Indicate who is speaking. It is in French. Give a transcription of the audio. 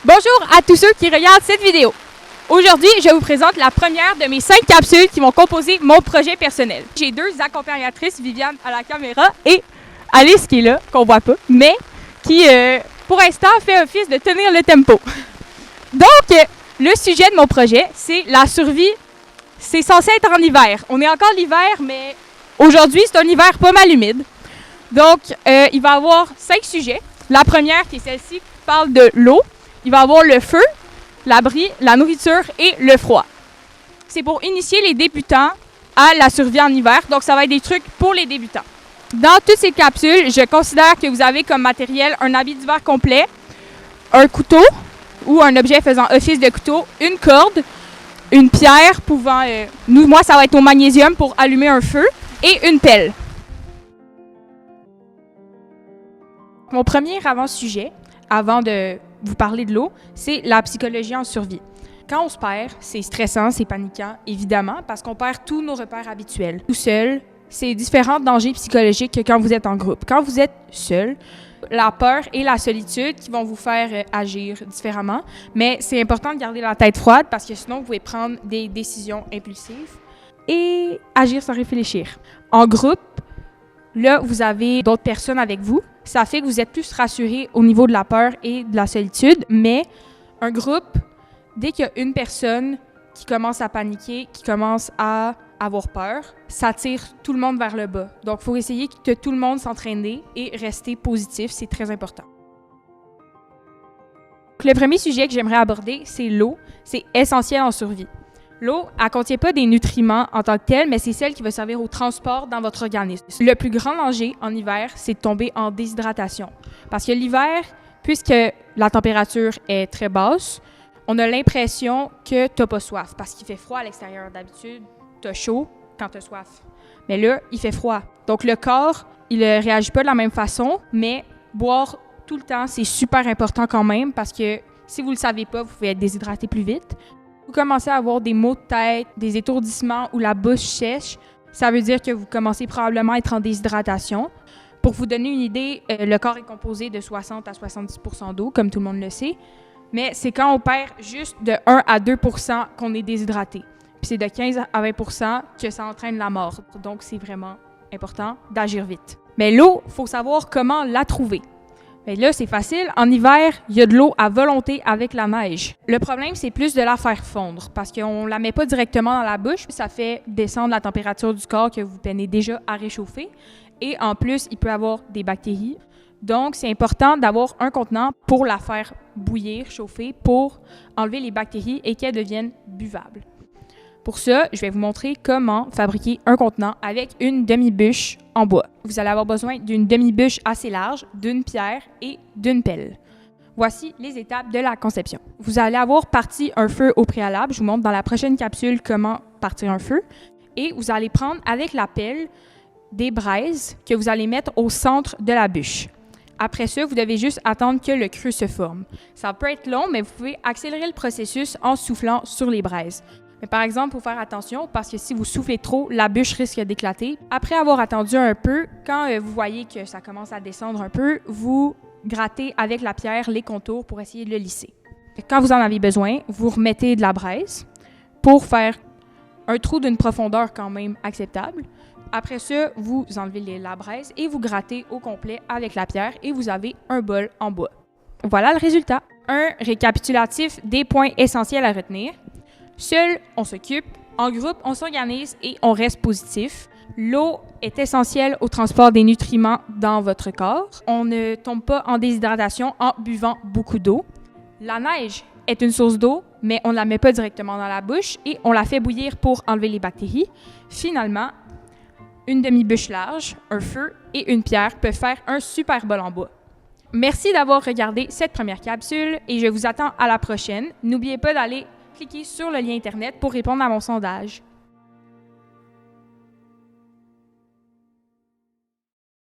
Speaker 1: Bonjour à tous ceux qui regardent cette vidéo. Aujourd'hui, je vous présente la première de mes 5 capsules qui vont composer mon projet personnel. J'ai 2 accompagnatrices, Viviane à la caméra et Alice qui est là, qu'on voit pas, mais qui, pour l'instant, fait office de tenir le tempo. Donc, le sujet de mon projet, c'est la survie. C'est censé être en hiver. On est encore l'hiver, mais aujourd'hui, c'est un hiver pas mal humide. Donc, il va y avoir 5 sujets. La première, qui est celle-ci, parle de l'eau. Il va y avoir le feu, l'abri, la nourriture et le froid. C'est pour initier les débutants à la survie en hiver. Donc, ça va être des trucs pour les débutants. Dans toutes ces capsules, je considère que vous avez comme matériel un habit d'hiver complet, un couteau ou un objet faisant office de couteau, une corde, une pierre pouvant... moi, ça va être au magnésium pour allumer un feu et une pelle. Mon premier avant-sujet, avant de vous parler de l'eau, c'est la psychologie en survie. Quand on se perd, c'est stressant, c'est paniquant, évidemment, parce qu'on perd tous nos repères habituels. Tout seul, c'est différents dangers psychologiques que quand vous êtes en groupe. Quand vous êtes seul, la peur et la solitude qui vont vous faire agir différemment, mais c'est important de garder la tête froide parce que sinon, vous pouvez prendre des décisions impulsives et agir sans réfléchir. En groupe, là, vous avez d'autres personnes avec vous. Ça fait que vous êtes plus rassurés au niveau de la peur et de la solitude, mais un groupe, dès qu'il y a une personne qui commence à paniquer, qui commence à avoir peur, ça tire tout le monde vers le bas. Donc, il faut essayer que tout le monde s'entraîne et rester positif, c'est très important. Le premier sujet que j'aimerais aborder, c'est l'eau. C'est essentiel en survie. L'eau, elle ne contient pas des nutriments en tant que telle, mais c'est celle qui va servir au transport dans votre organisme. Le plus grand danger en hiver, c'est de tomber en déshydratation. Parce que l'hiver, puisque la température est très basse, on a l'impression que tu n'as pas soif. Parce qu'il fait froid à l'extérieur. D'habitude, tu as chaud quand tu as soif. Mais là, il fait froid. Donc le corps, il ne réagit pas de la même façon, mais boire tout le temps, c'est super important quand même parce que si vous ne le savez pas, vous pouvez être déshydraté plus vite. Vous commencez à avoir des maux de tête, des étourdissements ou la bouche sèche, ça veut dire que vous commencez probablement à être en déshydratation. Pour vous donner une idée, le corps est composé de 60 à 70 % d'eau, comme tout le monde le sait, mais c'est quand on perd juste de 1 à 2 % qu'on est déshydraté. Puis c'est de 15 à 20 % que ça entraîne la mort. Donc c'est vraiment important d'agir vite. Mais l'eau, il faut savoir comment la trouver. Bien là, c'est facile. En hiver, il y a de l'eau à volonté avec la neige. Le problème, c'est plus de la faire fondre parce qu'on ne la met pas directement dans la bouche. Ça fait descendre la température du corps que vous peinez déjà à réchauffer. Et en plus, il peut y avoir des bactéries. Donc, c'est important d'avoir un contenant pour la faire bouillir, chauffer, pour enlever les bactéries et qu'elles deviennent buvables. Pour ça, je vais vous montrer comment fabriquer un contenant avec une demi-bûche en bois. Vous allez avoir besoin d'une demi-bûche assez large, d'une pierre et d'une pelle. Voici les étapes de la conception. Vous allez avoir parti un feu au préalable. Je vous montre dans la prochaine capsule comment partir un feu. Et vous allez prendre avec la pelle des braises que vous allez mettre au centre de la bûche. Après ça, vous devez juste attendre que le creux se forme. Ça peut être long, mais vous pouvez accélérer le processus en soufflant sur les braises. Mais par exemple, il faut faire attention parce que si vous soufflez trop, la bûche risque d'éclater. Après avoir attendu un peu, quand vous voyez que ça commence à descendre un peu, vous grattez avec la pierre les contours pour essayer de le lisser. Quand vous en avez besoin, vous remettez de la braise pour faire un trou d'une profondeur quand même acceptable. Après ça, vous enlevez la braise et vous grattez au complet avec la pierre et vous avez un bol en bois. Voilà le résultat. Un récapitulatif des points essentiels à retenir. Seul, on s'occupe. En groupe, on s'organise et on reste positif. L'eau est essentielle au transport des nutriments dans votre corps. On ne tombe pas en déshydratation en buvant beaucoup d'eau. La neige est une source d'eau, mais on ne la met pas directement dans la bouche et on la fait bouillir pour enlever les bactéries. Finalement, une demi-bûche large, un feu et une pierre peuvent faire un super bol en bois. Merci d'avoir regardé cette première capsule et je vous attends à la prochaine. N'oubliez pas d'aller cliquez sur le lien Internet pour répondre à mon sondage.